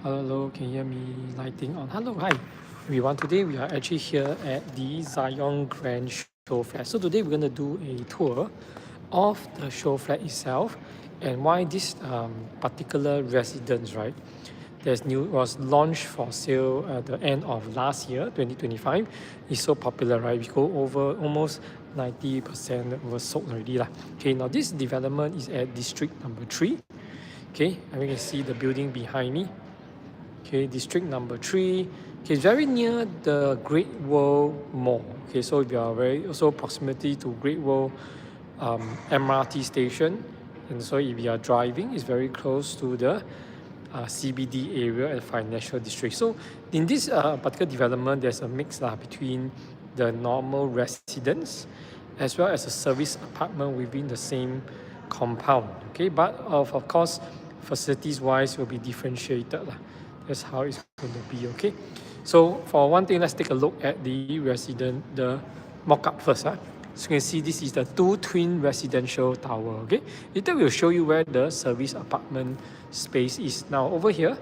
Hello, can you hear me? Lighting on. Hello, hi everyone. Today we are actually here at the Zyon Grand Showflat. So today we're going to do a tour of the Showflat itself and why this particular residence, right? Was launched for sale at the end of last year, 2025. It's so popular, right? We go over almost 90% was sold already lah. Okay, now this development is at district number 3. Okay, and we can see the building behind me. Okay, district number 3. Okay, it's very near the Great World Mall. Okay, so we are very also proximity to Great World MRT station, and so if you are driving, it's very close to the CBD area and financial district. So in this particular development, there's a mix between the normal residence as well as a service apartment within the same compound. Okay, but of course, facilities wise will be differentiated lah. That's how it's going to be. Okay, so for one thing, let's take a look at the mock-up first. So you can see this is the 2 twin residential tower. Okay, later we'll show you where the service apartment space is. Now over here,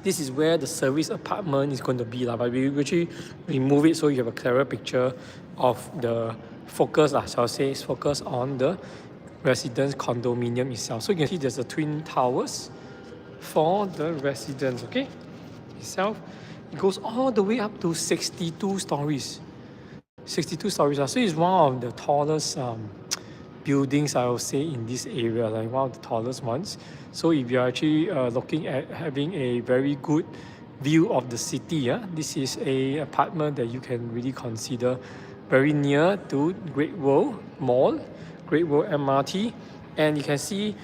this is where the service apartment is going to be, but we actually remove it so you have a clearer picture of the focus. So I'll say it's focused on the residence condominium itself. So you can see there's the twin towers for the residence, okay, itself. It goes all the way up to 62 stories. 62 stories. So it's one of the tallest buildings, I would say, in this area, like one of the tallest ones. So if you're actually looking at having a very good view of the city, this is a apartment that you can really consider very near to Great World Mall, Great World MRT, and you can see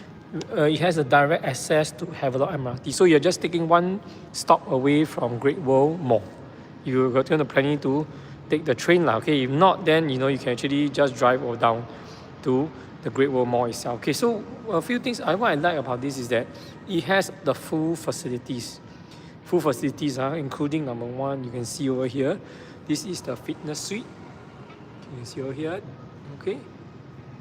it has a direct access to Havelock MRT. So you're just taking one stop away from Great World Mall. You're going to planning to take the train, okay? If not, then you can actually just drive or down to the Great World Mall itself. Okay, so a few things what I like about this is that it has the full facilities, including number 1. You can see over here, this is the fitness suite. You can see over here, okay.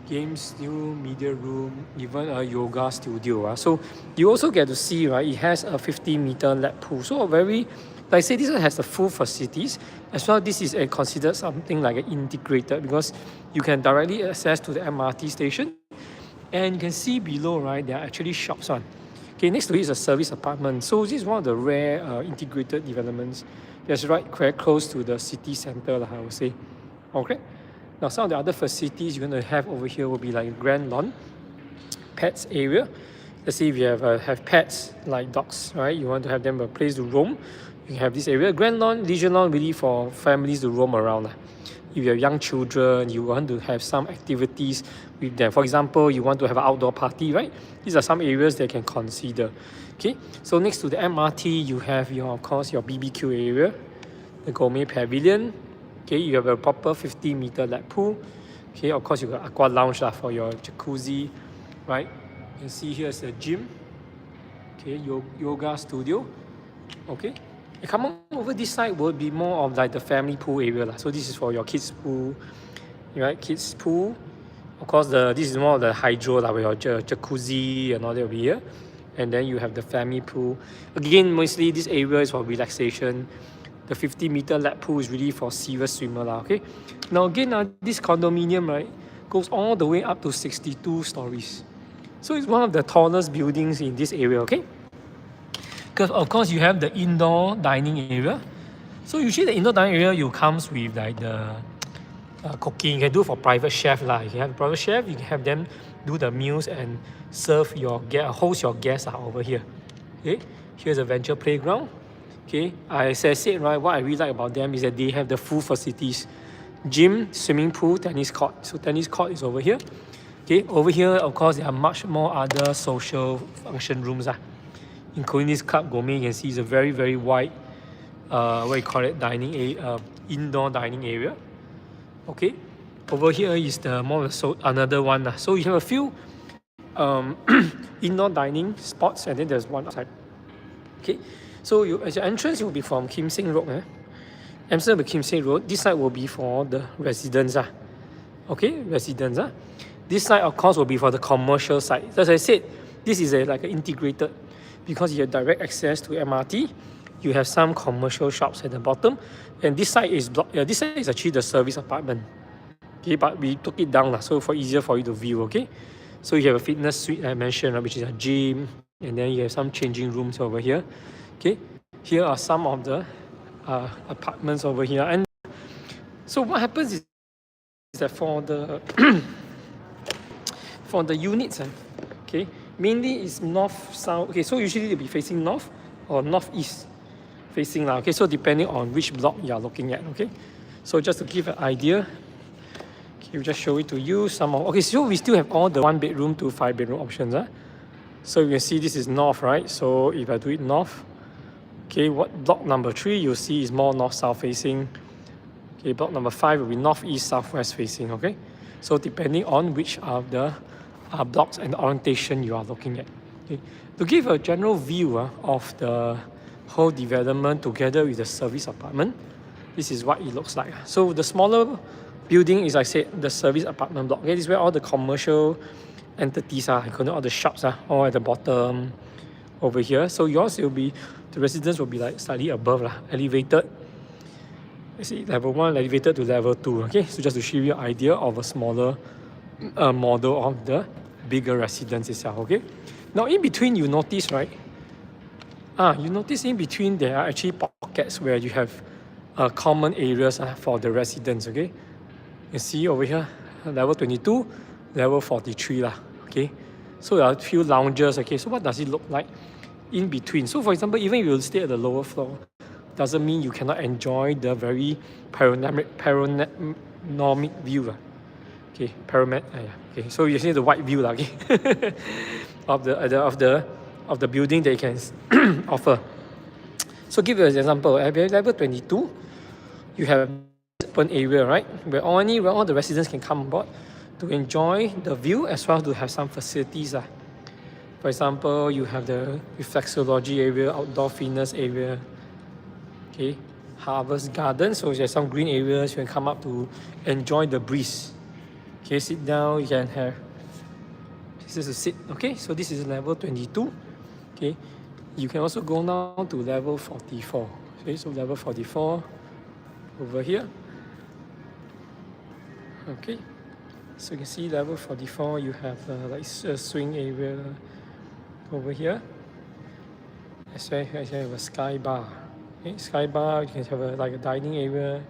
Games, new media room, even a yoga studio. So you also get to see, right, it has a 50-meter lap pool. So like I say, this one has the full facilities. As well, this is considered something like an integrated, because you can directly access to the MRT station. And you can see below, right, there are actually shops on. Okay, next to it is a service apartment. So this is one of the rare integrated developments that's right quite close to the city center, I would say. Okay. Now, some of the other facilities you're going to have over here will be like Grand Lawn, pets area. Let's say if you have pets like dogs, right? You want to have them a place to roam. You can have this area. Grand Lawn, leisure lawn, really for families to roam around. If you have young children, you want to have some activities with them. For example, you want to have an outdoor party, right? These are some areas that you can consider. Okay, so next to the MRT, you have of course, your BBQ area, the gourmet pavilion. Okay, you have a proper 50-meter lap pool. Okay, of course you got aqua lounge for your jacuzzi, right? You can see here's a gym. Okay, yoga studio. Okay, and come on over this side will be more of like the family pool area. So this is for your kids pool, right? Kids pool. Of course, this is more of the hydro with your jacuzzi and all that over here. And then you have the family pool. Again, mostly this area is for relaxation. The 50-meter lap pool is really for serious swimmer. Okay. Now again, this condominium, right, goes all the way up to 62 stories. So it's one of the tallest buildings in this area. Okay. Because of course you have the indoor dining area. So usually the indoor dining area comes with like the cooking. You can do for private chef. You can have a private chef. You can have them do the meals and serve host your guests over here. Okay. Here's a venture playground. Okay, as I said, right, what I really like about them is that they have the full facilities. Gym, swimming pool, tennis court. So tennis court is over here. Okay, over here, of course, there are much more other social function rooms. Including this club gourmet, you can see it's a very, very wide, indoor dining area. Okay, over here is another one. So you have a few indoor dining spots, and then there's one outside. Okay. So as your entrance, it will be from Kim Seng Road. Amsterdam to Kim Seng Road. This side will be for the residents. Okay, residents. This side, of course, will be for the commercial side. As I said, this is like an integrated because you have direct access to MRT. You have some commercial shops at the bottom, and this side is this side is actually the service apartment. Okay, but we took it down so for easier for you to view. Okay, so you have a fitness suite I mentioned, which is a gym, and then you have some changing rooms over here. Okay, here are some of the apartments over here, and so what happens is that for the for the units, okay, mainly is north south. Okay, so usually they'll be facing north or northeast facing now. Okay, so depending on which block you are looking at. Okay, so just to give an idea, okay, we'll just show it to you. Okay, so we still have all the 1 bedroom to 5 bedroom options. So you can see this is north, right? So if I do it north, okay, what block number 3 you'll see is more north south facing. Okay, block number 5 will be northeast southwest facing. Okay, so depending on which of the blocks and the orientation you are looking at. Okay, to give a general view of the whole development together with the service apartment, this is what it looks like. So the smaller building is, I said, the service apartment block. Okay, this is where all the commercial entities are, all the shops are all at the bottom over here. So yours will be, the residence will be like slightly above, elevated. You see, level 1 elevated to level 2. Okay, so just to show you an idea of a smaller model of the bigger residence itself. Okay, now in between you notice, right? You notice in between there are actually pockets where you have common areas for the residents. Okay, you see over here, level 22, level 43 okay, so there are a few lounges. Okay, so what does it look like in between? So for example, even if you stay at the lower floor, doesn't mean you cannot enjoy the very panoramic view. Okay, okay, so you see the wide view okay, of the building that you can offer. So give you an example, at level 22, you have open area, right, where all the residents can come on board to enjoy the view as well as to have some facilities. For example, you have the reflexology area, outdoor fitness area, okay, harvest garden, so there's some green areas you can come up to enjoy the breeze. Okay, sit down, you can have places to sit. Okay, so this is level 22. Okay, you can also go now to level 44. Okay, so level 44 over here. Okay, so you can see level 44, you have like a swing area over here, as well as you have a sky bar. Okay, sky bar, you can have like a dining area.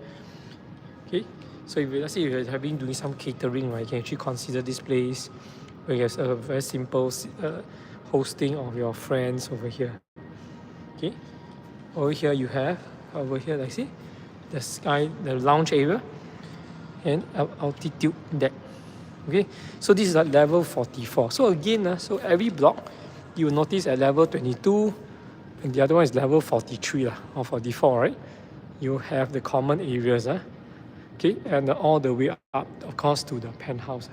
Okay, so if let's say you're doing some catering, right, you can actually consider this place where you have a very simple hosting of your friends over here. Okay, over here you have like see the lounge area and altitude deck. Okay, so this is at level 44. So again, so every block you will notice at level 22, and the other one is level 43 or 44, right? You have the common areas, okay, and all the way up, of course, to the penthouse.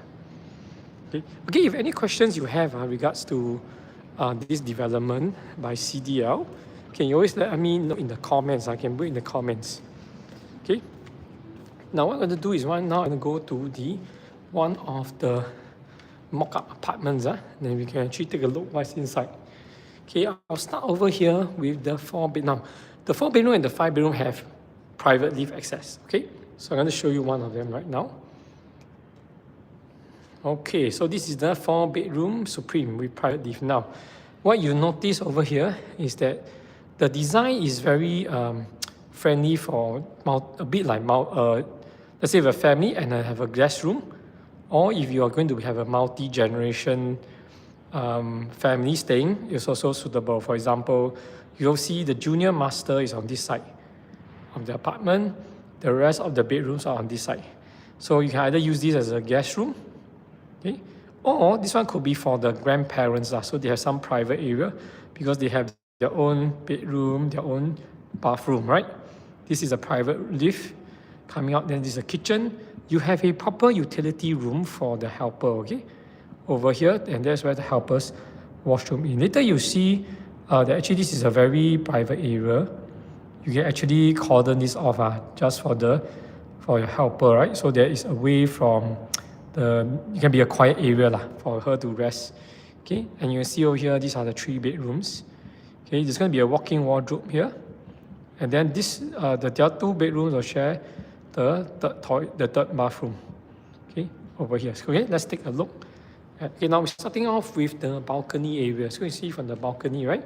Okay, if any questions you have regards to this development by CDL, can you always let me know in the comments. I can put in the comments. Okay, now what I'm going to do is now I'm going to go to one of the mock-up apartments, then we can actually take a look what's inside. Okay, I'll start over here with the 4-bedroom. Now, the 4-bedroom and the 5-bedroom have private lift access. Okay, so I'm going to show you one of them right now. Okay, so this is the 4-bedroom Supreme with private lift. Now, what you notice over here is that the design is very friendly for a bit like let's say, if a family and I have a guest room, or if you are going to have a multi-generation family staying, it's also suitable. For example, you'll see the junior master is on this side of the apartment. The rest of the bedrooms are on this side. So you can either use this as a guest room, okay, or this one could be for the grandparents. So they have some private area because they have their own bedroom, their own bathroom, right? This is a private lift coming out. Then this is a kitchen. You have a proper utility room for the helper, okay, over here, and that's where the helper's washroom is. Later you see that actually this is a very private area. You can actually cordon this off just for your helper, right? So there is away from it can be a quiet area for her to rest. Okay, and you can see over here, these are the 3 bedrooms. Okay, there's going to be a walk-in wardrobe here. And then this, the other 2 bedrooms will share the third bathroom. Okay, over here. Okay, let's take a look. Okay, now we're starting off with the balcony area. So you see from the balcony, right?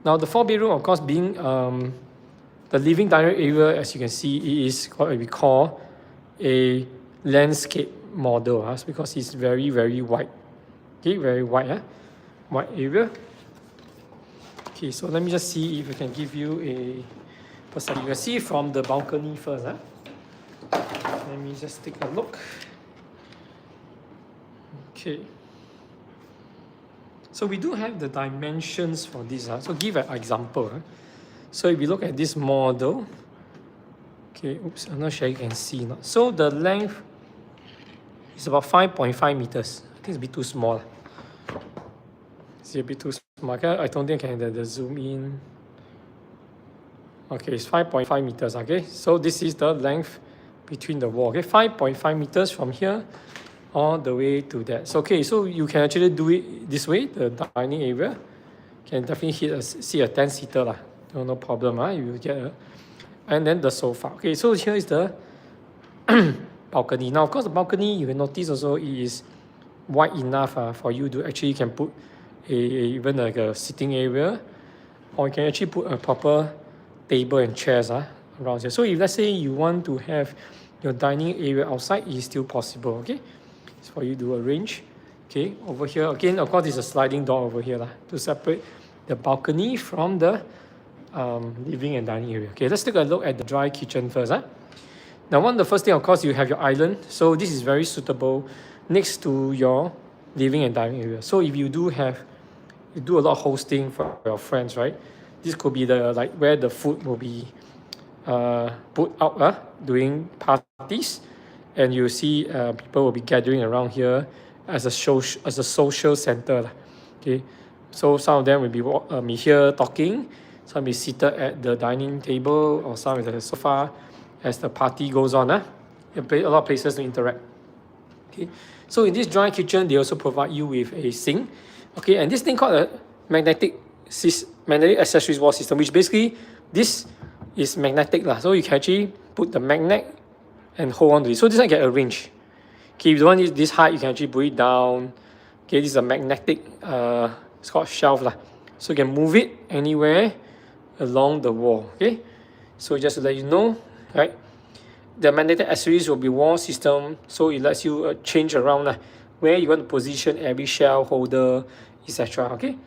Now the 4 bedroom, of course, being the living dining area, as you can see, it is what we call a landscape model, because it's very, very wide. Okay, very wide, wide area. Okay, so let me just see if I can give you a perspective. You can see from the balcony first. Let me just take a look. Okay. So we do have the dimensions for this. So give an example. So if you look at this model, okay, oops, I'm not sure you can see now. So the length is about 5.5 meters. I think it's a bit too small. It's a bit too small. I don't think I can zoom in. Okay, it's 5.5 meters. Okay, so this is the length between the wall. Okay, 5.5 meters from here all the way to that. So okay, so you can actually do it this way. The dining area can definitely see a 10-seater lah. No problem. You will get and then the sofa. Okay, so here is the balcony. Now, of course, the balcony you can notice also it is wide enough for you to actually can put even like a sitting area, or you can actually put a proper table and chairs around here. So if let's say you want to have your dining area outside, it is still possible. Okay, it's for you to arrange. Okay, over here again, of course, there's a sliding door over here to separate the balcony from the living and dining area. Okay, let's take a look at the dry kitchen first. Now, the first thing, of course, you have your island. So this is very suitable next to your living and dining area. So if you do a lot of hosting for your friends, right? This could be the where the food will be put out during parties, and you see people will be gathering around here as a social center. Okay, so some of them will be here talking. Some is seated at the dining table, or some at the sofa as the party goes on. A lot of places to interact. Okay, so in this dry kitchen, they also provide you with a sink. Okay, and this thing called a magnetic accessories wall system, which basically this is magnetic lah. So you can actually put the magnet and hold on to it. So this one can arrange. Okay, if you want this height, you can actually put it down. Okay, this is a magnetic. It's called shelf lah. So you can move it anywhere along the wall. Okay, so just to let you know, right? The magnetic accessories will be wall system, so it lets you change around where you want to position every shelf holder, etc. Okay,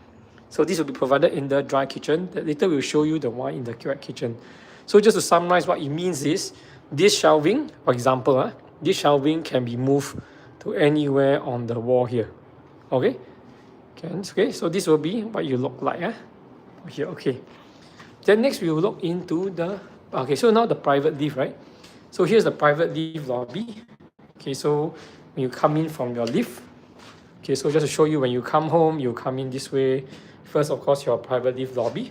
so this will be provided in the dry kitchen. Later we'll show you the one in the wet kitchen. So just to summarize, what it means is this shelving, for example, this shelving can be moved to anywhere on the wall here. Okay, okay. So this will be what you look like here. Okay. Then next we will look into the so now the private lift, right? So here's the private lift lobby. Okay, so when you come in from your lift, okay, so just to show you, when you come home, you come in this way. First, of course, your private lift lobby.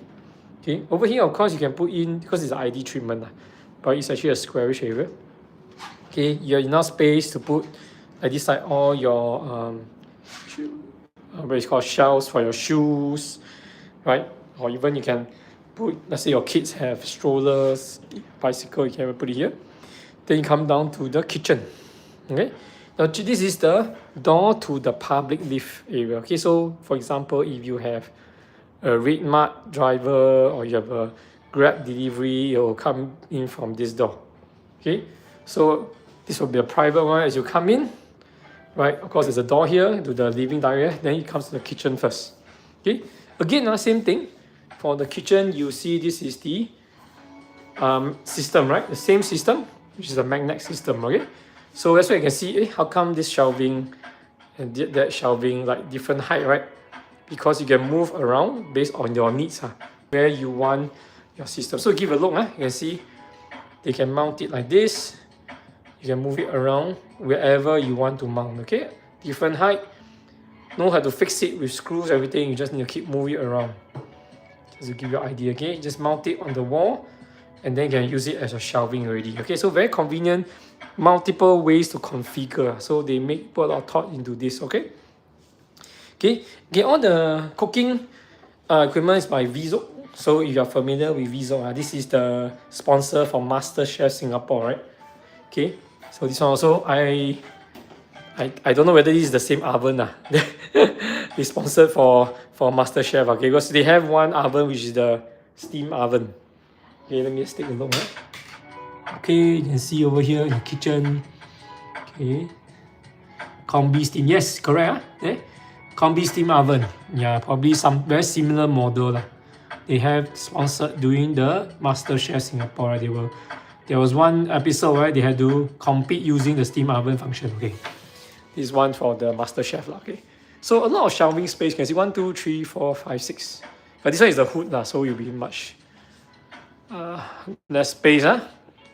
Okay, over here, of course, you can put in, because it's an ID treatment, but it's actually a squarish area. Okay, you have enough space to put at this side all your what is called shelves for your shoes, right? Or even you can put, let's say your kids have strollers, bicycle, you can put it here. Then you come down to the kitchen. Okay, now this is the door to the public lift area. Okay, so for example, if you have a Red Mart driver or you have a Grab delivery, it will come in from this door. Okay, so this will be a private one as you come in, right? Of course, there's a door here to the living area, then it comes to the kitchen first. Okay, again, same thing. For the kitchen, you see this is the system, right? The same system, which is a magnet system. Okay, so that's why you can see how come this shelving and that shelving like different height, right? Because you can move around based on your needs, where you want your system. So give a look, you can see they can mount it like this. You can move it around wherever you want to mount. Okay, different height. Know how to fix it with screws, everything. You just need to keep moving it around. Just to give you an idea, okay? Just mount it on the wall, and then you can use it as a shelving already. Okay, so very convenient, multiple ways to configure. So they put a lot of thought into this. Okay, all the cooking Equipment is by Zyon. So if you're familiar with Zyon, this is the sponsor for MasterChef Singapore, right? Okay. So this one also, I don't know whether this is the same oven. They sponsored for MasterChef, okay? Because they have one oven which is the steam oven. Okay, let me just take a look. Okay, you can see over here in the kitchen. Okay. Combi steam, yes, correct. Yeah? Combi steam oven. Yeah, probably some very similar model. They have sponsored during the MasterChef Singapore. There was one episode where they had to compete using the steam oven function. Okay. This one for the MasterChef. Okay. So a lot of shelving space. You can see 1, 2, 3, 4, 5, 6. But this one is the hood, so it will be much less space.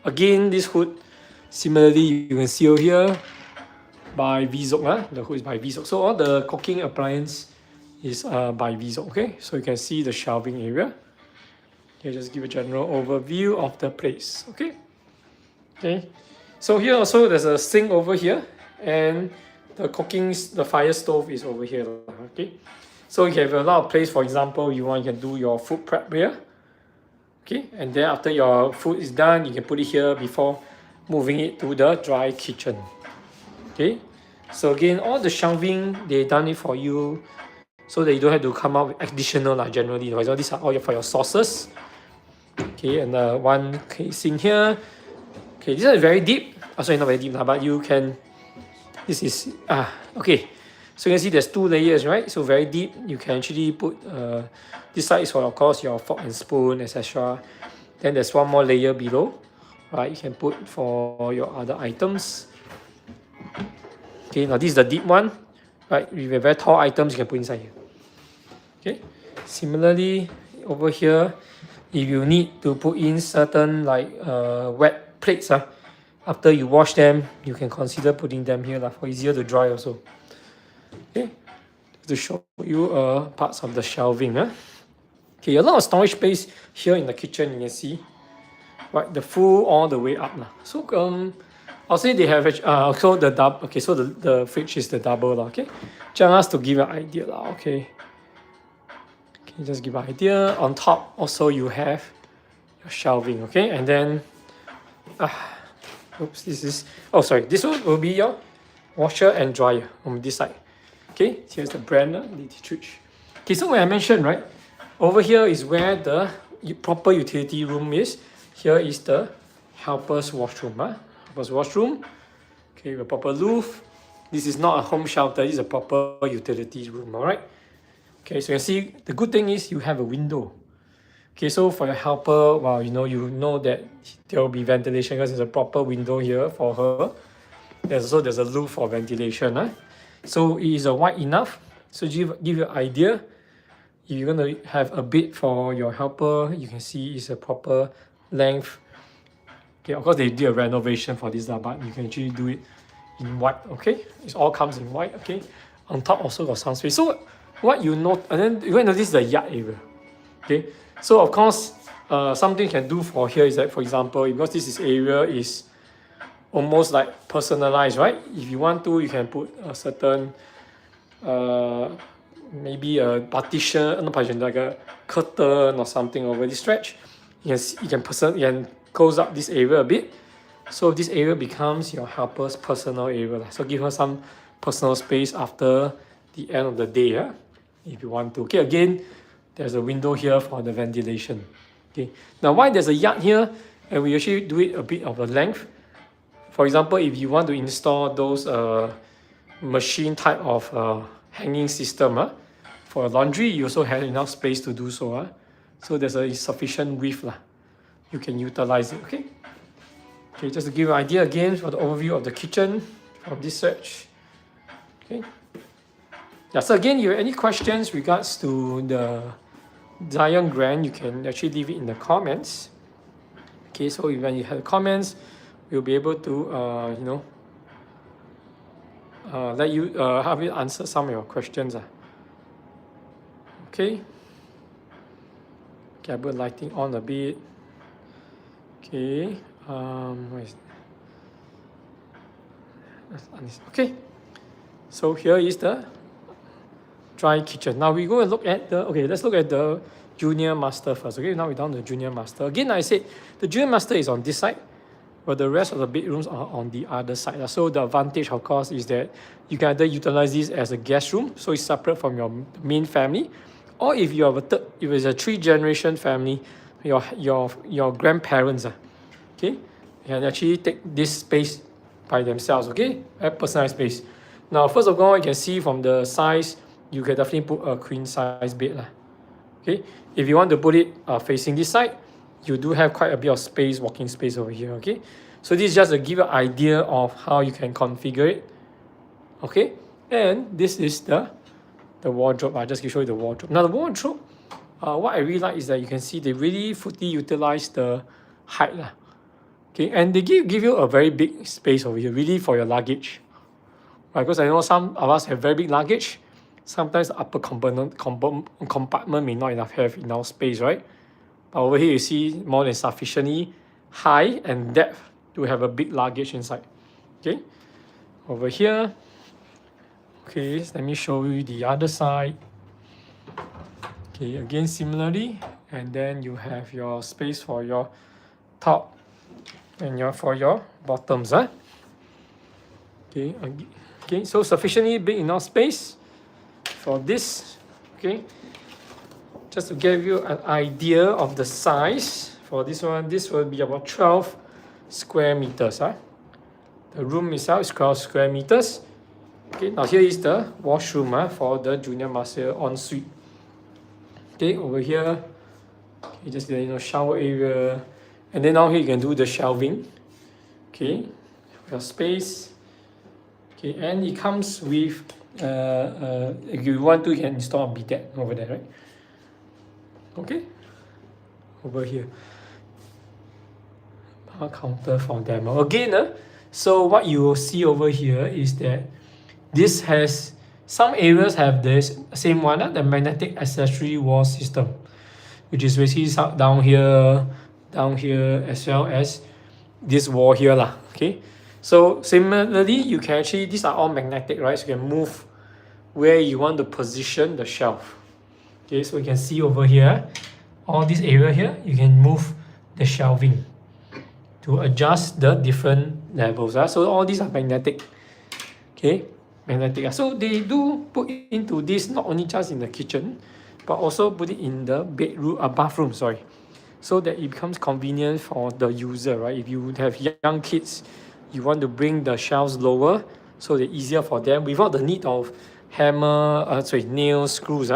Again, this hood, similarly, you can see over here by Zyon. The hood is by Zyon. So all the cooking appliance is by Zyon. Okay, so you can see the shelving area. Okay, just give a general overview of the place. Okay. Okay. So here also there's a sink over here, and the fire stove is over here. Okay. So you have a lot of place. For example, you can do your food prep here. Okay, and then after your food is done, you can put it here before moving it to the dry kitchen. Okay, so again, all the shelving, they done it for you so that you don't have to come up with additional generally. For example, these are all for your sauces. Okay, and one casing here. Okay, this is very deep. Sorry, not very deep, but you can, this is, okay. So you can see there's 2 layers, right? So very deep. You can actually put, this side is for, of course, your fork and spoon, etc. Then there's one more layer below, right? You can put for your other items. Okay, now this is the deep one, right? With a very tall items, you can put inside here. Okay, similarly, over here, if you need to put in certain wet plates, after you wash them, you can consider putting them here for easier to dry also. Okay, to show you parts of the shelving. Okay, a lot of storage space here in the kitchen, you can see, right, the full all the way up. So I'll say they have also the double. Okay, so the fridge is the double. Okay, just to give an idea. Okay, just give an idea. On top also you have your shelving. Okay, and then oops, this one will be your washer and dryer on this side. Okay, here's the brand, Littridge. Okay, so when I mentioned, right, over here is where the proper utility room is. Here is the helper's washroom. Helper's washroom. Okay, with a proper roof. This is not a home shelter, this is a proper utility room, alright? Okay, so you can see the good thing is you have a window. Okay, so for your helper, well, you know that there will be ventilation because there's a proper window here for her. There's a roof for ventilation. So it is wide enough. So give you an idea. If you're going to have a bed for your helper, you can see it's a proper length. Okay, of course they did a renovation for this, but you can actually do it in white. Okay, it all comes in white. Okay, on top also got some space. So what you note, and then you're going to notice the yard area. Okay, so of course something you can do for here is that, for example, because this area is almost like personalized, right? If you want to, you can put a certain maybe a partition, not partition, like a curtain or something over this stretch. You can close up this area a bit, so this area becomes your helper's personal area. So give her some personal space after the end of the day, if you want to. Okay, again, there's a window here for the ventilation. Okay, now why there's a yard here, and we actually do it a bit of a length. For example, if you want to install those machine type of hanging system for laundry, you also have enough space to do so. So there's a sufficient width. You can utilize it. Okay. Okay, just to give you an idea again for the overview of the kitchen from this search. Okay. Yeah, so again, if you have any questions regards to the Zyon Grand, you can actually leave it in the comments. Okay, so when you have comments, we'll be able to let you have you answer some of your questions. Okay. Okay, I put lighting on a bit. Okay. Where is okay. So here is the dry kitchen. Now we go and look at the, okay, let's look at the junior master first. Okay, now we're down to the junior master. Again, I said the junior master is on this side, but the rest of the bedrooms are on the other side. So the advantage, of course, is that you can either utilize this as a guest room, so it's separate from your main family, or if you have a third, if it's a 3-generation family, your grandparents, okay, can actually take this space by themselves, okay, a personalized space. Now, first of all, you can see from the size, you can definitely put a queen size bed, okay. If you want to put it facing this side, you do have quite a bit of space, walking space over here, okay. So this is just to give you an idea of how you can configure it, okay. And this is the wardrobe. I just show you the wardrobe. Now the wardrobe, what I really like is that you can see they really fully utilize the height, okay, and they give you a very big space over here, really for your luggage, right? Because I know some of us have very big luggage. Sometimes the upper compartment may not have enough space, right? But over here you see more than sufficiently high and depth to have a big luggage inside, okay. Over here, okay, let me show you the other side. Okay, again similarly, and then you have your space for your top and for your bottoms, okay. Okay, so sufficiently big enough space for this, okay. Just to give you an idea of the size for this one, this will be about 12 square meters. The room itself is 12 square meters. Okay, now here is the washroom for the junior master ensuite. Okay, over here, okay, just the shower area, and then now here you can do the shelving. Okay, your space. Okay, and it comes with if you want to, you can install a bidet over there, right? Okay, over here, bar counter for them. Again, so what you will see over here is that this has, some areas have this same one, the magnetic accessory wall system, which is basically down here, as well as this wall here, okay. So similarly, you can actually, these are all magnetic, right? So you can move where you want to position the shelf. Okay, so you can see over here, all this area here, you can move the shelving to adjust the different levels. So all these are magnetic. Okay, magnetic. So they do put into this not only just in the kitchen, but also put it in the bathroom, sorry. So that it becomes convenient for the user, right? If you have young kids, you want to bring the shelves lower so that easier for them without the need of hammer, nails, screws,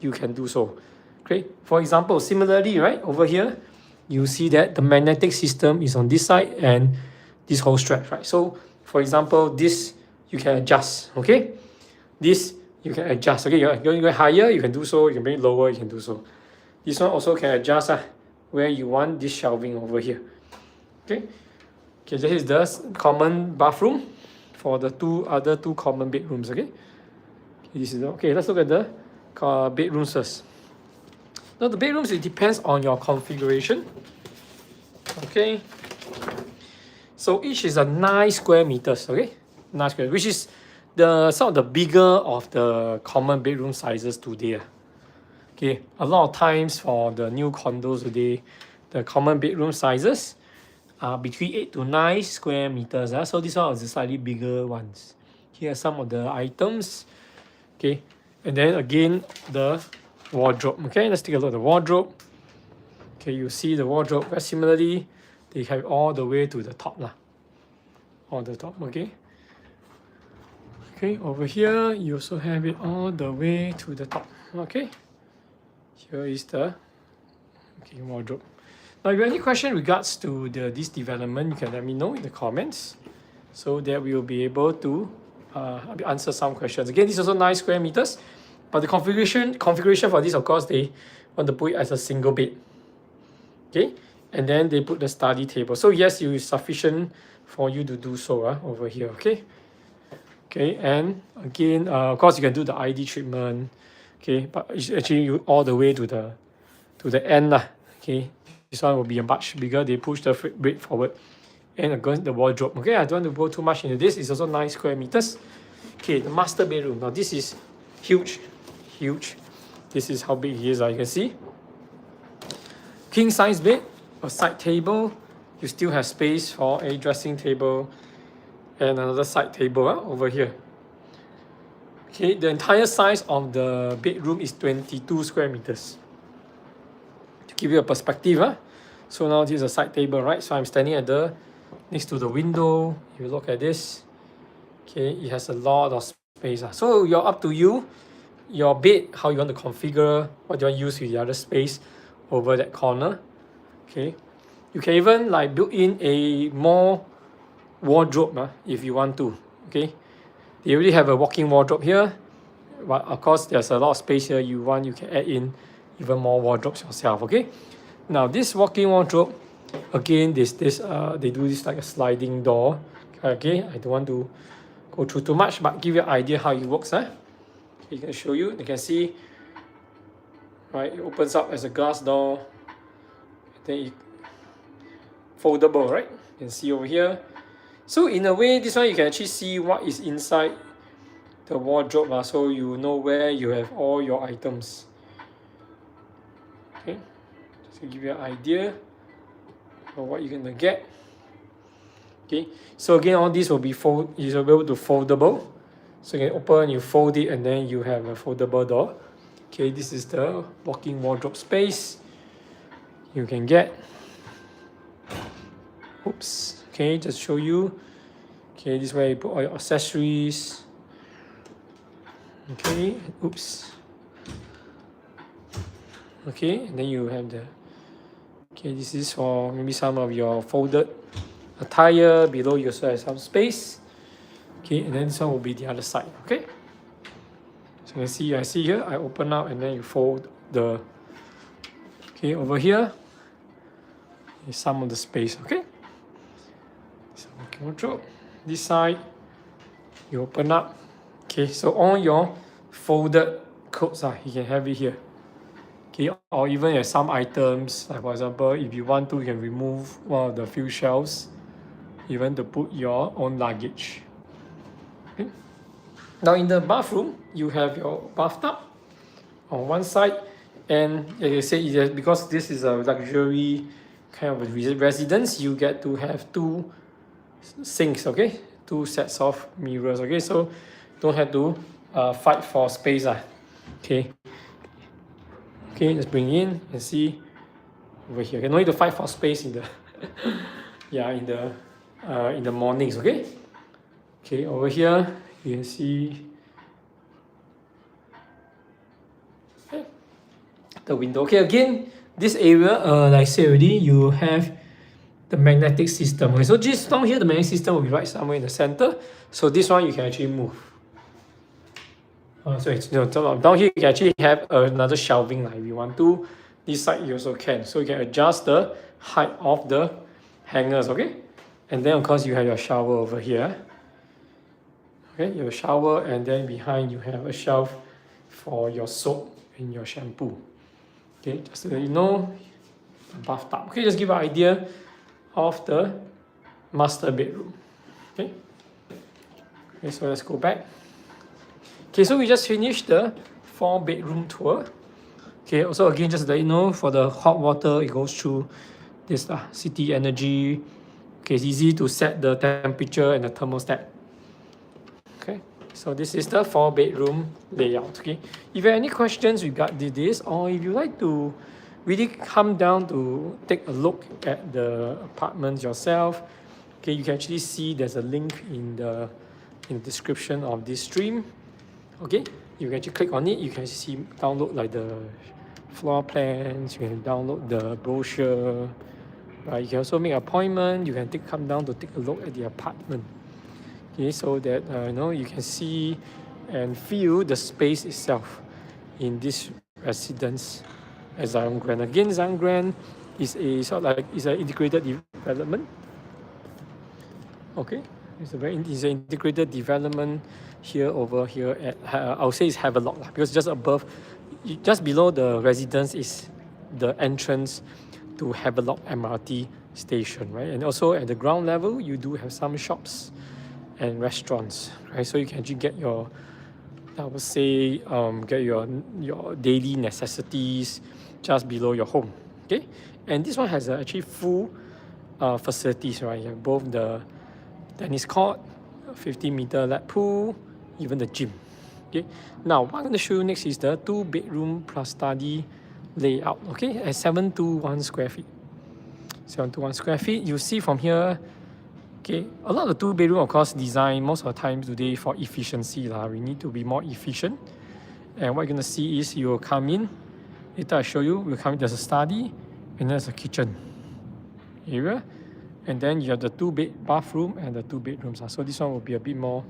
you can do so. Okay, for example, similarly, right, over here, you see that the magnetic system is on this side and this whole strap, right? So, for example, this you can adjust, okay? This you can adjust, okay? You're going higher, you can do so. You can bring it lower, you can do so. This one also can adjust where you want this shelving over here, okay? Okay, this is the common bathroom for the other two common bedrooms, okay? This is okay. Let's look at the bedrooms first. Now the bedrooms, it depends on your configuration. Okay. So each is a 9 square meters. Okay, 9 square, which is some of the bigger of the common bedroom sizes today. Okay, a lot of times for the new condos today, the common bedroom sizes are between 8 to 9 square meters. So this one is the slightly bigger ones. Here are some of the items. Okay, and then again the wardrobe. Okay, let's take a look at the wardrobe. Okay, you see the wardrobe very similarly, they have all the way to the top all the top. Okay, okay, over here you also have it all the way to the top. Okay, here is the wardrobe. Now if you have any question regards to this development, you can let me know in the comments so that we will be able to answer some questions. Again, this is also 9 square meters, but the configuration for this, of course, they want to put it as a single bed. Okay, and then they put the study table. So yes, it is sufficient for you to do so over here. Okay, okay, and again, of course, you can do the ID treatment. Okay, but it's actually all the way to the end. Okay, this one will be a much bigger. They push the bed forward. And again, the wardrobe. Okay, I don't want to go too much into this. It's also 9 square meters. Okay, the master bedroom. Now this is huge. huge. This is how big it is, you can see. King size bed, a side table. You still have space for a dressing table and another side table over here. Okay, the entire size of the bedroom is 22 square meters. To give you a perspective, so now this is a side table, right? So I'm standing at the next to the window. If you look at this, okay, it has a lot of space. So you're up to you, your bed, how you want to configure, what do you want to use with the other space over that corner. Okay, you can even like build in a more wardrobe if you want to. Okay, they already have a walk-in wardrobe here, but of course there's a lot of space here. You can add in even more wardrobes yourself. Okay, now this walk-in wardrobe, again, they do this like a sliding door. Okay, I don't want to go through too much, but give you an idea how it works. You can show you. You can see, right? It opens up as a glass door. Then it foldable, right? You can see over here. So in a way, this one you can actually see what is inside the wardrobe, so you know where you have all your items. Okay, just to give you an idea of what you're gonna get. Okay, so again, all these will be able to foldable. So you can open, you fold it, and then you have a foldable door. Okay, this is the walk-in wardrobe space you can get. Oops. Okay, just show you. Okay, this is where you put all your accessories. Okay, oops. Okay, and then you have the. Okay, this is for maybe some of your folded attire. Below you also have some space. Okay, and then this one will be the other side. Okay, so you can see, I see here, I open up and then you fold the. Okay, over here is some of the space. Okay, so wardrobe. This side you open up. Okay, so all your folded clothes, you can have it here. Okay, or even have some items, like for example, if you want to, you can remove one of the few shelves, even to put your own luggage. Okay. Now in the bathroom, you have your bathtub on one side, and like I say, because this is a luxury kind of a residence, you get to have two sinks, okay, two sets of mirrors. Okay, so don't have to fight for space. Okay, okay, let's bring in and see over here. Okay, no need to fight for space in the in the mornings. Okay, okay, over here you can see the window. Okay, again, this area, like I said already, you have the magnetic system. Okay, so just down here, the magnetic system will be right somewhere in the center. So this one you can actually move. Down here you can actually have another shelving if you want to. This side you also can. So you can adjust the height of the hangers, okay? And then of course you have your shower over here. Okay, your shower, and then behind you have a shelf for your soap and your shampoo. Okay, just so you know, bathtub. Okay, just give an idea of the master bedroom. Okay. Okay, so let's go back. Okay, so we just finished the 4-bedroom tour. Okay, also again, just to let you know, for the hot water, it goes through this city energy. Okay, it's easy to set the temperature and the thermostat. Okay, so this is the 4-bedroom layout. Okay, if you have any questions regarding this, or if you like to really come down to take a look at the apartments yourself, okay, you can actually see there's a link in the description of this stream. Okay, you can actually click on it. You can see download like the floor plans. You can download the brochure. Right, you can also make an appointment. You can come down to take a look at the apartment. Okay, so that you can see and feel the space itself in this residence at Zyon Grand. Again, Zyon Grand is a sort of like an integrated development. Okay, it's an integrated development here over here at I would say it's Havelock because just above, just below the residence is the entrance to Havelock MRT station, right? And also at the ground level, you do have some shops and restaurants, right? So you can actually get your I would say get your daily necessities just below your home. Okay, and this one has actually full facilities, right? You have both the tennis court, 50-meter lap pool, even the gym. Okay, now what I'm going to show you next is the 2-bedroom plus study layout. Okay, at 721 square feet. 721 square feet. You see from here, okay, a lot of the 2-bedroom, of course, design most of the time today for efficiency. We need to be more efficient. And what you're going to see is you will come in, later I show you, we'll come in, there's a study, and there's a kitchen area. And then you have the 2-bed bathroom and the 2 bedrooms. So this one will be a bit more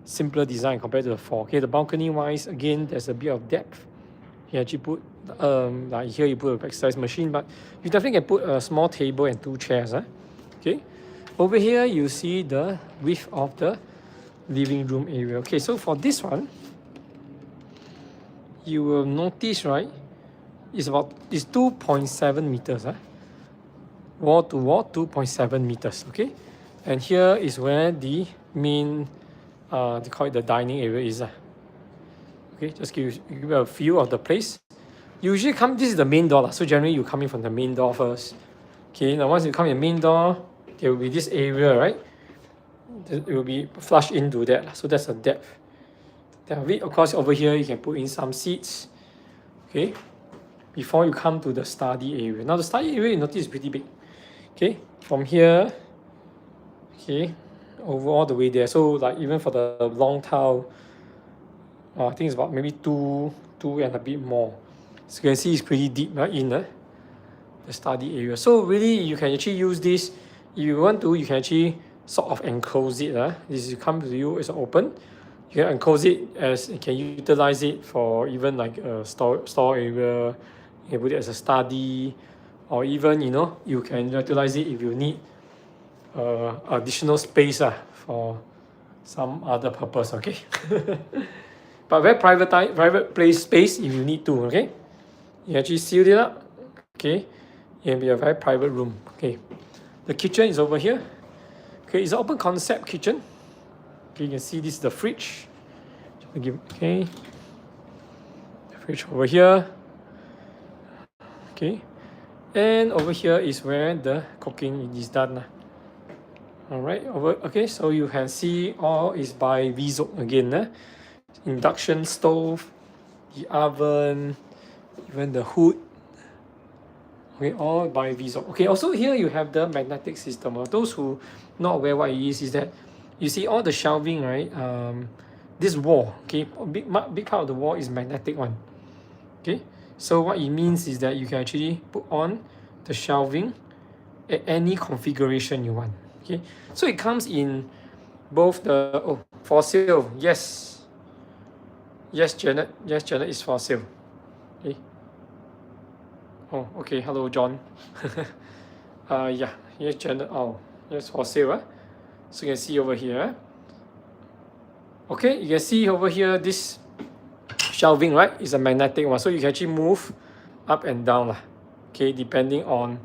simpler design compared to the 4. Okay, the balcony wise, again, there's a bit of depth. You actually put, like here you put an exercise machine, but you definitely can put a small table and 2 chairs. Okay, over here you see the width of the living room area. Okay, so for this one, you will notice, right, it's 2.7 meters. Wall to wall, 2.7 meters. Okay, and here is where the main, they call it the dining area is. Okay, just give you a view of the place. Usually this is the main door, so generally you come in from the main door first. Okay, now once you come in the main door, there will be this area, right? It will be flushed into that, so that's the depth. Of course, over here you can put in some seats. Okay, before you come to the study area. Now the study area, you notice, is pretty big. Okay, from here, okay, over all the way there. So like even for the long tile, I think it's about maybe two and a bit more. So you can see it's pretty deep in the study area. So really you can actually use this. If you want to, you can actually sort of enclose it. This is come to you, it's open. You can enclose it as you can utilize it for even like a store area. You can put it as a study, or even you can utilize it if you need additional space for some other purpose. Okay. But very private space if you need to. Okay, you actually seal it up. Okay, it can be a very private room. Okay, the kitchen is over here. Okay, it's an open concept kitchen. Okay, you can see this is the fridge. Okay, the fridge over here. Okay, and over here is where the cooking is done. Alright, okay, so you can see all is by Zyon again. Induction stove, the oven, even the hood. Okay, all by Zyon. Okay, also here you have the magnetic system. Those who not aware what it is that you see all the shelving, right? This wall, okay, big part of the wall is magnetic one. Okay, so what it means is that you can actually put on the shelving at any configuration you want. Okay, so it comes in both the for sale. Yes, Janet. Yes, Janet is for sale. Okay. Oh, okay. Hello, John. Yeah. Yes, Janet. Oh, yes, for sale. So you can see over here. Okay, you can see over here this shelving, right? Is a magnetic one, so you can actually move up and down. Okay, depending on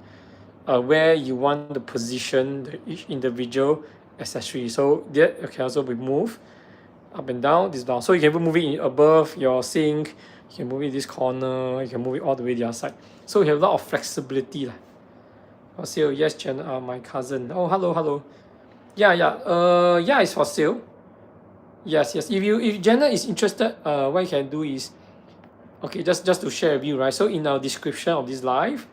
where you want to position each individual accessory. So that can also be moved up and down, this down. So you can even move it above your sink, you can move it this corner, you can move it all the way the other side. So you have a lot of flexibility. For sale, yes, Jen, my cousin. Oh, hello. Yeah, it's for sale. Yes. If Jenna is interested, what you can do is, okay, just to share with you, right? So in our description of this live,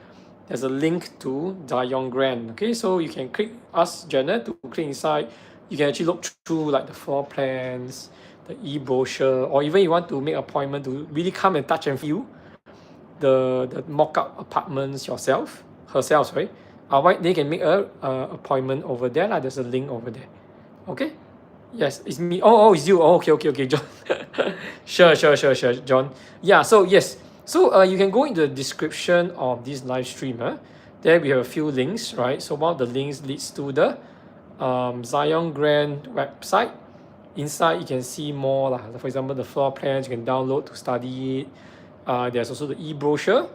there's a link to Zyon Grand. Okay, so you can ask Jenna to click inside. You can actually look through like the floor plans, the e-brochure, or even you want to make an appointment to really come and touch and feel the mock-up apartments herself, right? They can make a appointment over there. There's a link over there. Okay. Yes, it's me. Oh, it's you. Oh, okay, John. Sure, John. Yeah, so yes. So you can go into the description of this live stream. There we have a few links, right? So one of the links leads to the Zyon Grand website. Inside you can see more. For example, the floor plans you can download to study it. There's also the e-brochure,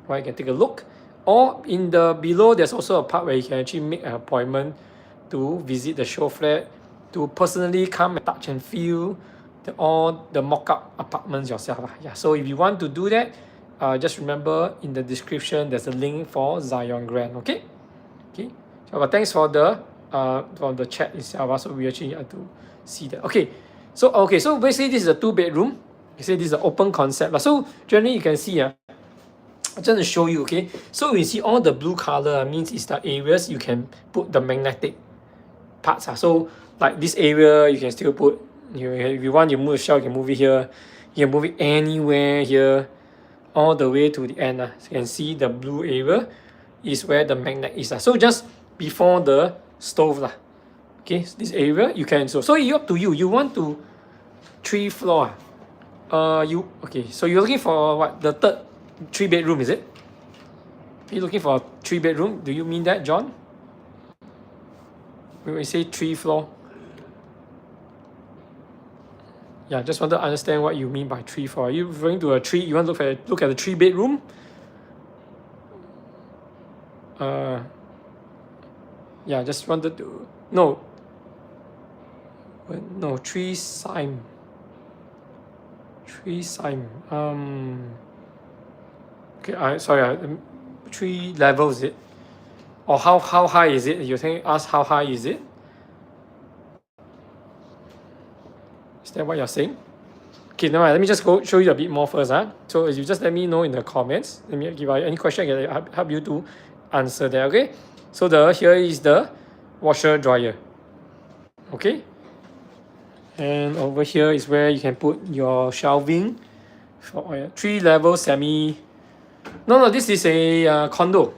right? You can take a look. Or in the below, there's also a part where you can actually make an appointment to visit the Showflat, to personally come and touch and feel all the mock-up apartments yourself. Yeah, so if you want to do that, just remember in the description there's a link for Zyon Grand. Okay. So, but thanks for the chat itself. So we actually have to see that. So basically this is a 2-bedroom. You say this is an open concept. So generally you can see I'm just to show you. Okay, so you see all the blue color means it's the areas you can put the magnetic parts. So like this area you can still put, if you want you move the shelf, you can move it here, you can move it anywhere here, all the way to the end. So you can see the blue area is where the magnet is. So just before the stove. Okay, so this area you can, so it's up to you. You want to 3 floor. So you're looking for what, the third 3-bedroom, is it? Are you looking for a 3-bedroom? Do you mean that, John? When we say 3 floor. Yeah, just want to understand what you mean by 3 floor. Are you referring to a 3? You want to look at the 3-bedroom? Yeah, just wanted to no, 3 Sim. 3 Sim. Okay, sorry. 3 levels, is it? Or how high is it? You're saying ask how high is it? Is that what you're saying? Okay, never mind. Let me just go show you a bit more first. So you just let me know in the comments. Let me give you any question I can help you to answer there. Okay. So here is the washer dryer. Okay. And over here is where you can put your shelving for 3-level semi. No, this is a condo.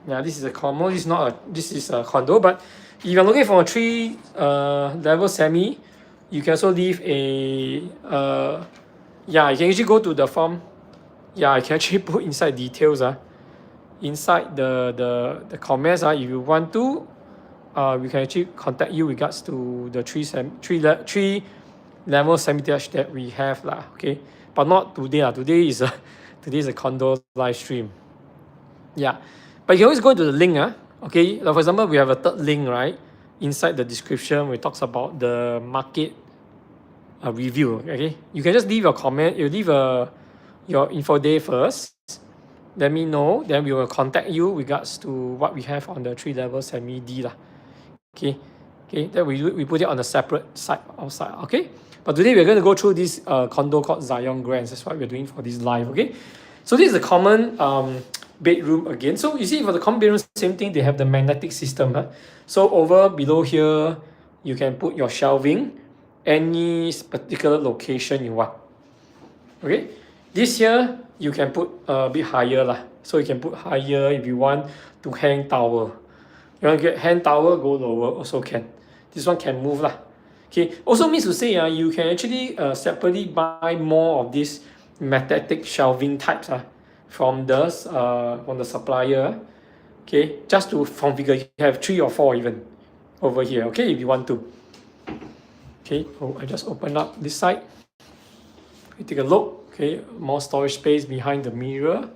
Yeah, this is a condo. This is a condo. But if you're looking for a 3-level semi, you can also leave a you can actually go to the form. Yeah, I can actually put inside details. Inside the comments. If you want to, we can actually contact you regards to the 3-level semi-detached that we have. Okay, but not today. Today is a condo live stream. Yeah, but you can always go to the link. Okay, like for example, we have a third link right inside the description where it talks about the market review. Okay, you can just leave your comment. You leave your info day first. Let me know. Then we will contact you regards to what we have on the 3-level semi D. Okay. Then we put it on a separate site outside. Okay. But today we're going to go through this condo called Zyon Grand. That's what we're doing for this live. Okay. So this is a common bedroom again. So you see for the common bedroom, same thing. They have the magnetic system. So over below here, you can put your shelving, any particular location you want. Okay. This here you can put a bit higher So you can put higher if you want to hang towel. You want to get hang towel, go lower also can. This one can move Okay. Also means to say you can actually separately buy more of these magnetic shelving types from the supplier. Okay. Just to configure, you have 3 or 4 even over here. Okay, if you want to. Okay. I just open up this side. You take a look. Okay, more storage space behind the mirror.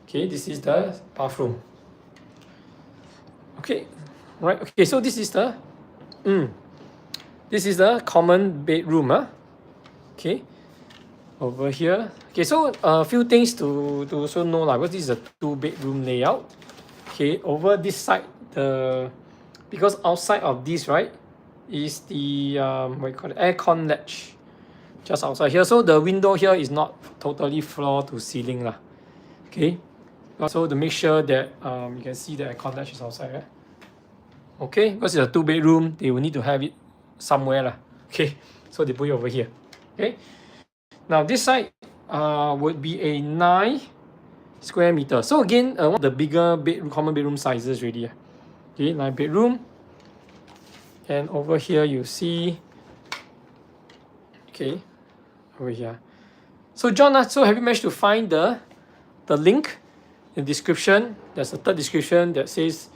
Okay, this is the bathroom. Okay, right. Okay, so this is the common bedroom. Okay, over here. Okay, so a few things to also know because this is a 2-bedroom layout. Okay, over this side, because outside of this right is the aircon latch. Just outside here, so the window here is not totally floor to ceiling Okay, so to make sure that you can see the aircon latch is outside. Okay, because it's a 2-bedroom, they will need to have it somewhere Okay, so they put it over here. Okay, now this side would be a 9 square meter. So again, one of the bigger common bedroom sizes already. Okay, 9-bedroom, and over here you see. Okay. Over here. So John, so have you managed to find the link in the description? There's a third description that says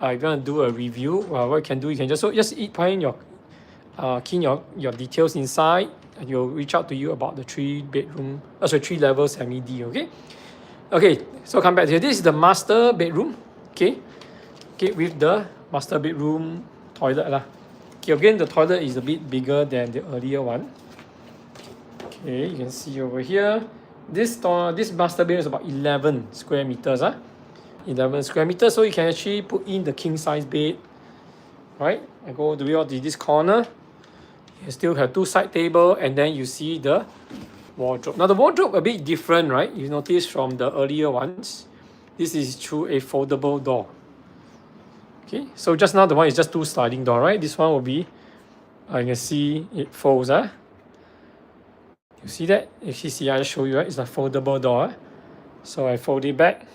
if you want to do a review, what you can do, you can just put in key in your details inside, and you'll reach out to you about the 3-level semi D. Okay, so come back here. This is the master bedroom. Okay, with the master bedroom toilet Okay, again, the toilet is a bit bigger than the earlier one. Okay, you can see over here. This master bedroom is about 11 square meters. 11 square meters, so you can actually put in the king size bed. Right? I go to this corner. You still have 2 side table, and then you see the wardrobe. Now the wardrobe a bit different, right? You notice from the earlier ones. This is through a foldable door. Okay, so just now the one is just 2 sliding door, right? This one will be, you can see it folds. You see that? If you see, I just show you, right? It's a foldable door. So I fold it back.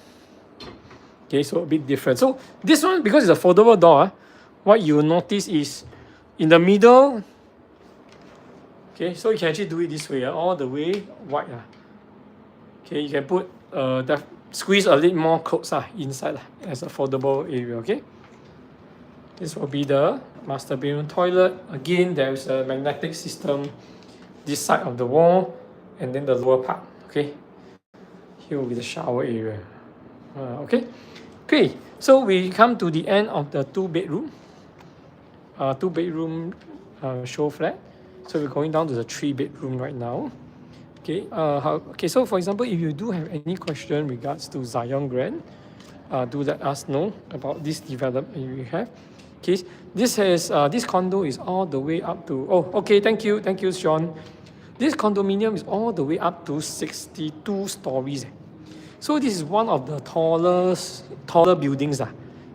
Okay, so a bit different. So this one, because it's a foldable door, what you notice is in the middle. Okay, so you can actually do it this way, all the way wide. Okay, you can put squeeze a little more clothes inside as a foldable area. Okay, this will be the master bedroom toilet. Again, there is a magnetic system this side of the wall, and then the lower part. Okay, here will be the shower area. Okay, so we come to the end of the 2-bedroom show flat. So we're going down to the 3-bedroom right now. Okay, so for example, if you do have any question regards to Zyon Grand, do let us know about this development you have. Okay, this condo is all the way up to, thank you Sean. This condominium is all the way up to 62 stories. So this is one of the taller buildings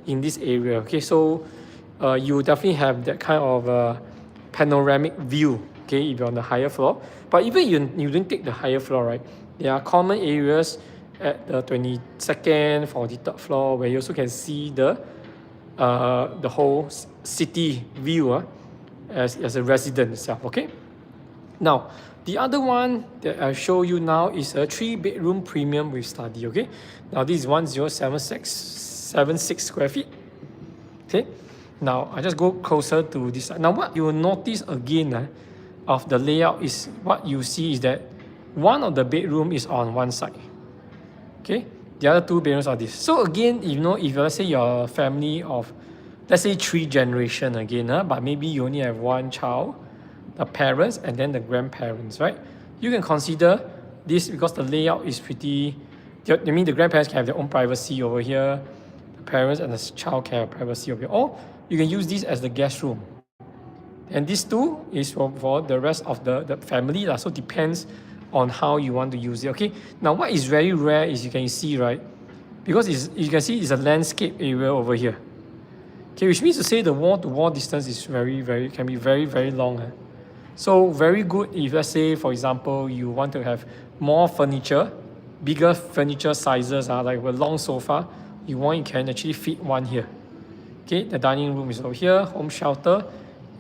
in this area. Okay, so you definitely have that kind of panoramic view. Okay, if you're on the higher floor. But even you don't take the higher floor, right? There are common areas at the 22nd, 43rd floor where you also can see the whole city view as a resident itself. Okay. Now, the other one that I show you now is a 3-bedroom premium with study. Okay. Now this is 1076 square feet. Okay. Now I just go closer to this side. Now what you will notice again of the layout is what you see is that one of the bedroom is on one side. Okay. The other 2 bedrooms are this. So again, if let's say you're a family of, let's say 3 generations again, but maybe you only have 1 child, the parents and then the grandparents, right? You can consider this because the layout is pretty. I mean, the grandparents can have their own privacy over here. The parents and the child can have privacy over here. Or you can use this as the guest room. And this too is for the rest of the family. So it depends on how you want to use it. Okay. Now what is very rare is you can see, right? Because you can see it's a landscape area over here. Okay, which means to say the wall-to-wall distance is can be very long. So very good if, let's say, for example, you want to have more furniture, bigger furniture sizes, like a long sofa, you can actually fit one here. Okay, the dining room is over here, home shelter,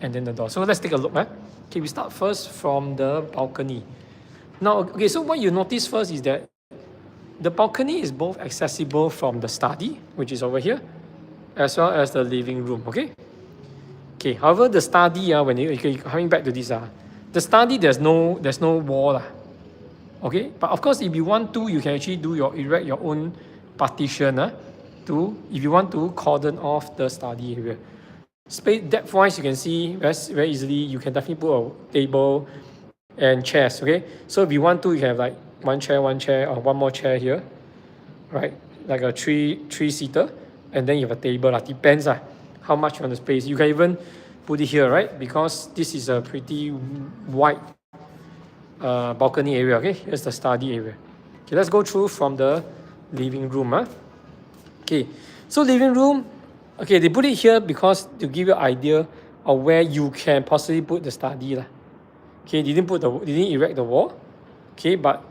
and then the door. So let's take a look. Okay, we start first from the balcony. Now, okay, so what you notice first is that the balcony is both accessible from the study, which is over here, as well as the living room. Okay. Okay. However, the study, when you're coming back to this, the study there's no wall. Okay. But of course, if you want to, you can actually erect your own partition. If you want to cordon off the study area. Space depth-wise, you can see very easily. You can definitely put a table and chairs. Okay. So if you want to, you have like one chair, or one more chair here, right? Like a three-seater, and then you have a table. Depends how much you want the space. You can even put it here, right? Because this is a pretty wide balcony area. Okay, here's the study area. Okay, let's go through from the living room. Okay, so living room. Okay, they put it here because to give you an idea of where you can possibly put the study. Okay, they didn't erect the wall. Okay, but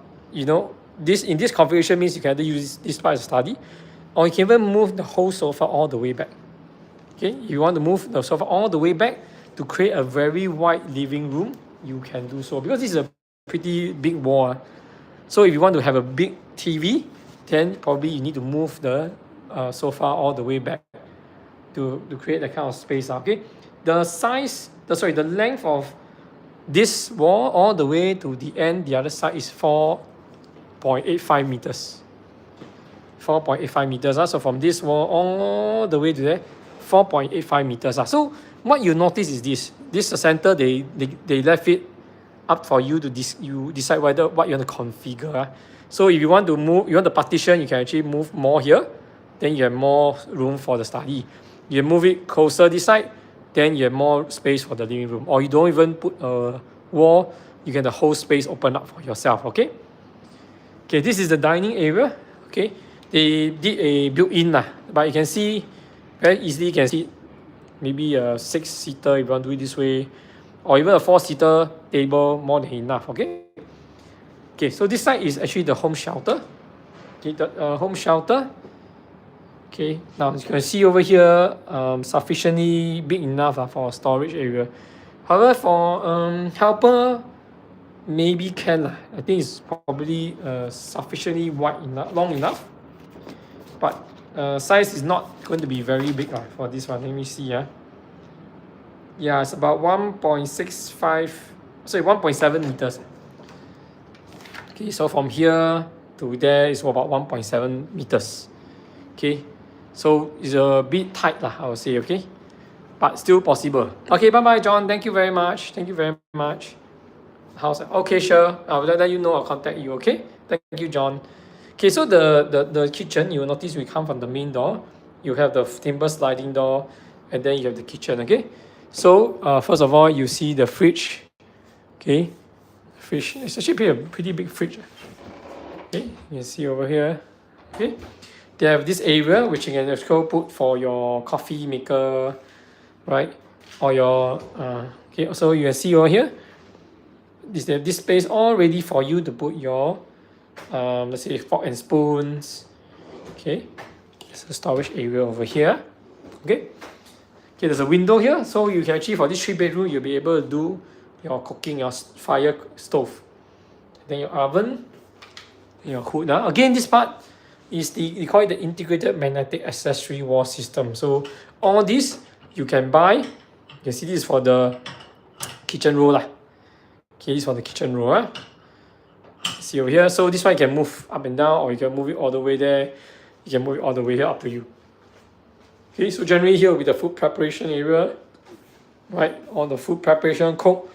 this in this configuration means you can either use this part as a study, or you can even move the whole sofa all the way back. Okay, if you want to move the sofa all the way back to create a very wide living room, you can do so because this is a pretty big wall. So if you want to have a big TV, then probably you need to move the sofa all the way back to create that kind of space. Okay, the length of this wall all the way to the end, the other side is 4.85 meters. 4.85 meters. So from this wall all the way to there, 4.85 meters. So what you notice is this center, they left it up for you to you decide whether what you want to configure. So if you want to move, you want the partition, you can actually move more here, then you have more room for the study. You move it closer this side, then you have more space for the living room. Or you don't even put a wall, you get the whole space open up for yourself. Okay, this is the dining area. Okay, they did a built-in but you can see very easily, you can see maybe a 6-seater if you want to do it this way, or even a 4-seater table, more than enough. Okay, so this side is actually the home shelter. Okay, the home shelter. Okay, now you can see over here, sufficiently big enough for storage area. However, for helper, maybe can. I think it's probably sufficiently wide enough, long enough. But size is not going to be very big for this one. Let me see. Yeah, it's about 1.65, sorry, 1.7 meters. Okay, so from here to there is about 1.7 meters. Okay, so it's a bit tight, I would say. Okay, but still possible. Okay, bye bye, John. Thank you very much. Thank you very much. How's that? Okay, sure. I'll let you know. I'll contact you. Okay, thank you, John. Okay, so the kitchen, you will notice we come from the main door. You have the timber sliding door, and then you have the kitchen. Okay, so first of all, you see the fridge. Okay, fridge. It's actually a pretty big fridge. Okay, you can see over here. Okay, they have this area which you can just go put for your coffee maker, right? Or your okay. So you can see over here. This space all ready for you to put your let's say fork and spoons. Okay, there's a storage area over here. Okay, there's a window here, so you can actually, for this 3-bedroom, you'll be able to do your cooking, your fire stove, then your oven, your hood. Again, this part is we call it the integrated magnetic accessory wall system. So all this you can buy. You can see this is for the kitchen roll lah. Okay, this is for the kitchen roll. See over here. So this one you can move up and down, or you can move it all the way there. You can move it all the way here, up to you. Okay, so generally here will be the food preparation area, right? All the food preparation, cook,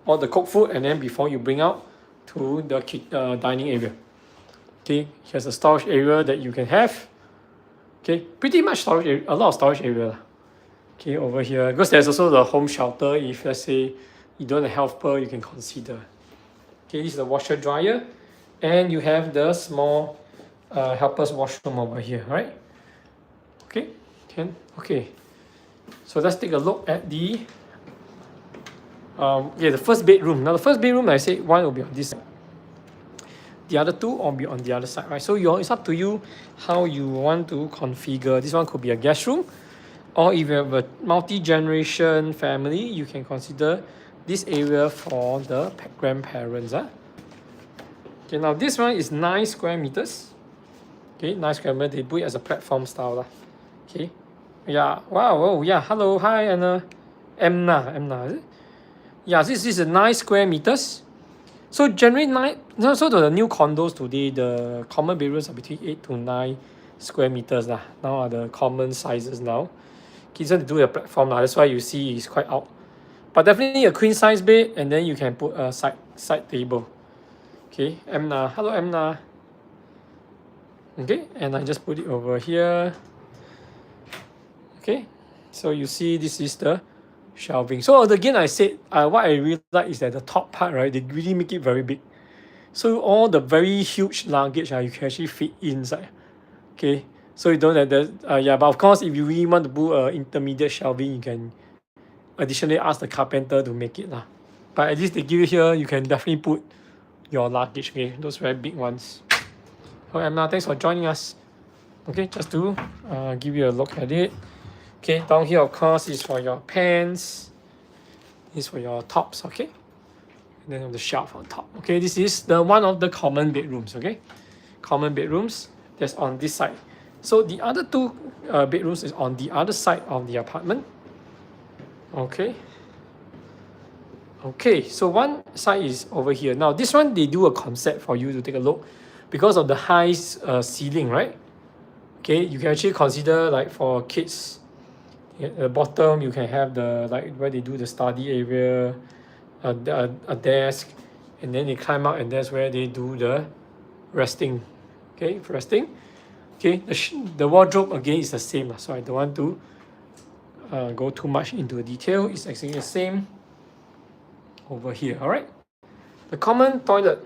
all the cooked food, and then before you bring out to the dining area. Okay, here's a storage area that you can have. Okay, pretty much storage area, a lot of storage area. Okay, over here, because there's also the home shelter. If let's say you don't have a helper, you can consider. Okay, this is the washer dryer, and you have the small helper's washroom over here, right? Okay, okay. So let's take a look at the the first bedroom. Now the first bedroom, I said one will be on this side. The other two will be on the other side, right? So it's up to you how you want to configure. This one could be a guest room, or if you have a multi-generation family, you can consider this area for the grandparents. Okay, now this one is 9 square meters. Okay, 9 square meters. They put it as a platform style. Okay, yeah, wow, oh, yeah, hello, hi, Anna. Emna, is it? Yeah, this is a 9 square meters. So generally so the new condos today, the common bedrooms are between 8 to 9 square meters now are the common sizes now. Okay, so to do a platform that's why you see it's quite out. But definitely a queen size bed, and then you can put a side table. Okay, Emna, hello Emna. Okay, and I just put it over here. Okay, so you see this is the shelving. So again, I said what I really like is that the top part, right, they really make it very big. So all the very huge luggage you can actually fit inside. Okay, so you don't have that. Yeah, but of course, if you really want to put intermediate shelving, you can additionally ask the carpenter to make it lah. But at least they give you here, you can definitely put your luggage. Okay, those very big ones. Oh, Emma, thanks for joining us. Okay, just to give you a look at it. Okay, down here, of course, is for your pants. This is for your tops, okay? And then on the shelf on top. Okay, this is one of the common bedrooms, okay? Common bedrooms that's on this side. So the other two bedrooms is on the other side of the apartment. Okay. Okay, so one side is over here. Now, this one, they do a concept for you to take a look. Because of the high ceiling, right? Okay, you can actually consider, like, for kids, At the bottom, you can have the like where they do the study area, a desk, and then they climb up, and that's where they do the resting. Okay, resting. Okay, the wardrobe again is the same, so I don't want to go too much into the detail. It's actually the same over here. All right. The common toilet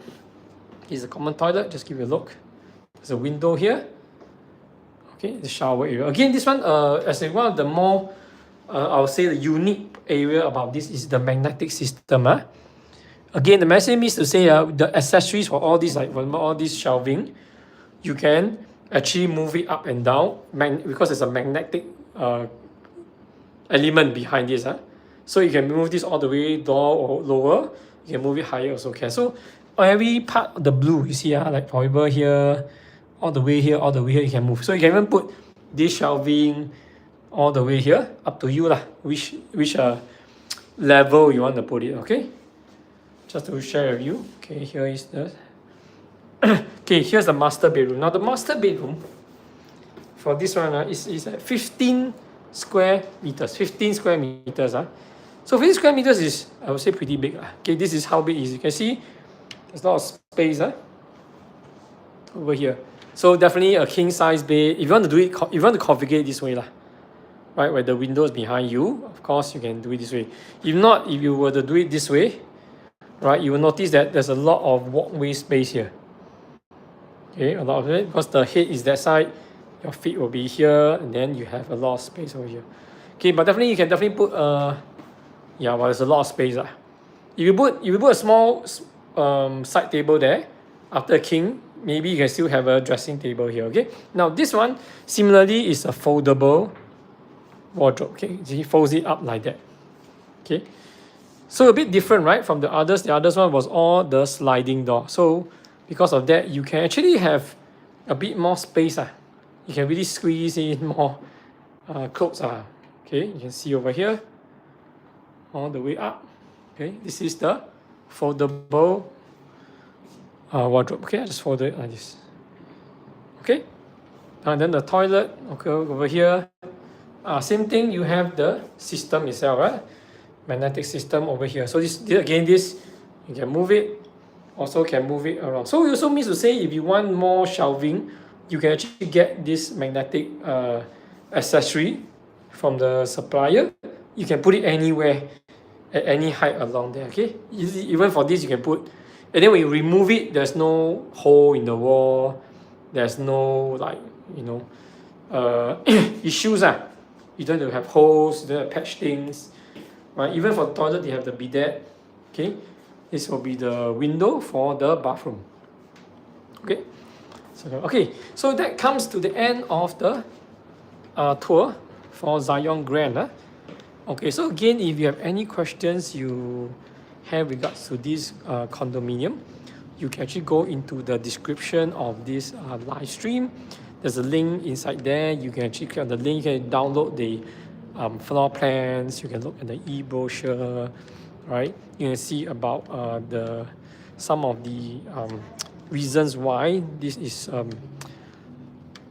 is a common toilet. Just give you a look. There's a window here. Okay, the shower area. Again, this one, as one of the more, I would say the unique area about this is the magnetic system. Again, the message means to say the accessories for all these, like for all this shelving, you can actually move it up and down because there's a magnetic element behind this. So you can move this all the way down or lower. You can move it higher also can. So every part of the blue, you see, like for example here, all the way here, all the way here, you can move. So you can even put this shelving all the way here, up to you lah, which level you want to put it, okay? Just to share with you. Okay, here is the okay, here's the master bedroom. Now the master bedroom for this one is 15 square meters. 15 square meters. So 15 square meters is, I would say, pretty big. Okay, this is how big it is. You can see there's a lot of space over here. So definitely a king size bed. If you want to do it, if you want to configure it this way, right, where the window is behind you, of course you can do it this way. If not, if you were to do it this way, right, you will notice that there's a lot of walkway space here. Okay, a lot of it, because the head is that side, your feet will be here, and then you have a lot of space over here. Okay, but definitely you can definitely put yeah, well, there's a lot of space. If you put a small side table there, after king, maybe you can still have a dressing table here. Okay, now this one similarly is a foldable wardrobe. Okay, he folds it up like that. Okay, so a bit different, right, from the others. The others one was all the sliding door. So because of that, you can actually have a bit more space. You can really squeeze in more clothes. Okay, you can see over here, all the way up. Okay, this is the foldable wardrobe. Okay, I just fold it like this. Okay, and then the toilet. Okay, over here, same thing. You have the system itself, right? Magnetic system over here. So this again, this you can move it. Also can move it around. So it also means to say if you want more shelving, you can actually get this magnetic accessory from the supplier. You can put it anywhere at any height along there. Okay, even for this you can put, and then when you remove it, there's no hole in the wall, there's no like issues. You don't have to have holes, you don't have to patch things, right? Even for the toilet you have the bidet. Okay, this will be the window for the bathroom. Okay, so that comes to the end of the tour for Zyon Grand. Okay, so again, if you have any questions you have regards to this condominium, you can actually go into the description of this live stream. There's a link inside there. You can actually click on the link and download the floor plans. You can look at the e-brochure, right? You can see about some of the reasons why this is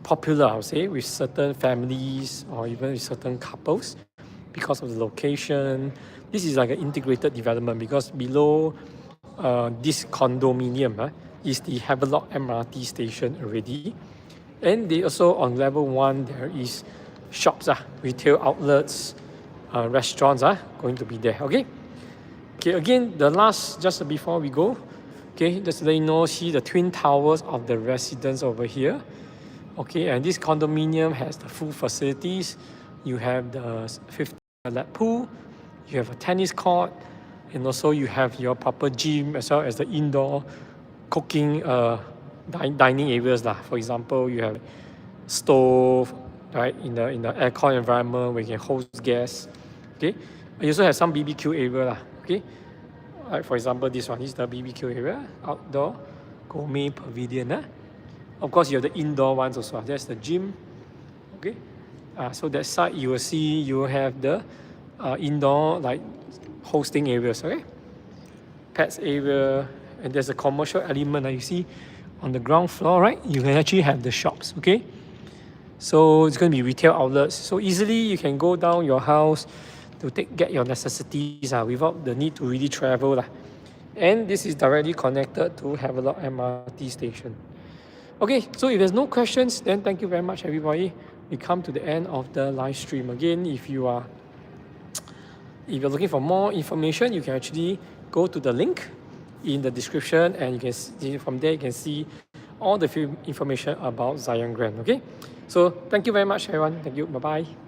popular, I would say, with certain families or even with certain couples because of the location. This is like an integrated development because below this condominium is the Havelock MRT station already. And they also, on level 1, there is shops, retail outlets, restaurants going to be there. Okay, again, the last, just before we go, okay, just to let you know, see the twin towers of the residence over here. Okay, and this condominium has the full facilities. You have the 50 lap pool, you have a tennis court, and also you have your proper gym as well as the indoor cooking dining areas. For example, you have stove, right, in the aircon environment where you can host guests. Okay, you also have some BBQ area. Okay, like for example, this one is the BBQ area, outdoor gourmet pavilion. Of course, you have the indoor ones also. That's the gym. Okay, so that side you will see you have the indoor like hosting areas. Okay, pets area, and there's a commercial element. You see on the ground floor, right? You can actually have the shops. Okay, So it's going to be retail outlets. So easily you can go down your house to get your necessities without the need to really travel. And this is directly connected to Havelock MRT station. Okay, so if there's no questions, then thank you very much, everybody. We come to the end of the live stream. Again, if you're looking for more information, you can actually go to the link in the description, and you can see from there you can see all the information about Zyon Grand. Okay, so thank you very much, everyone. Thank you. Bye bye.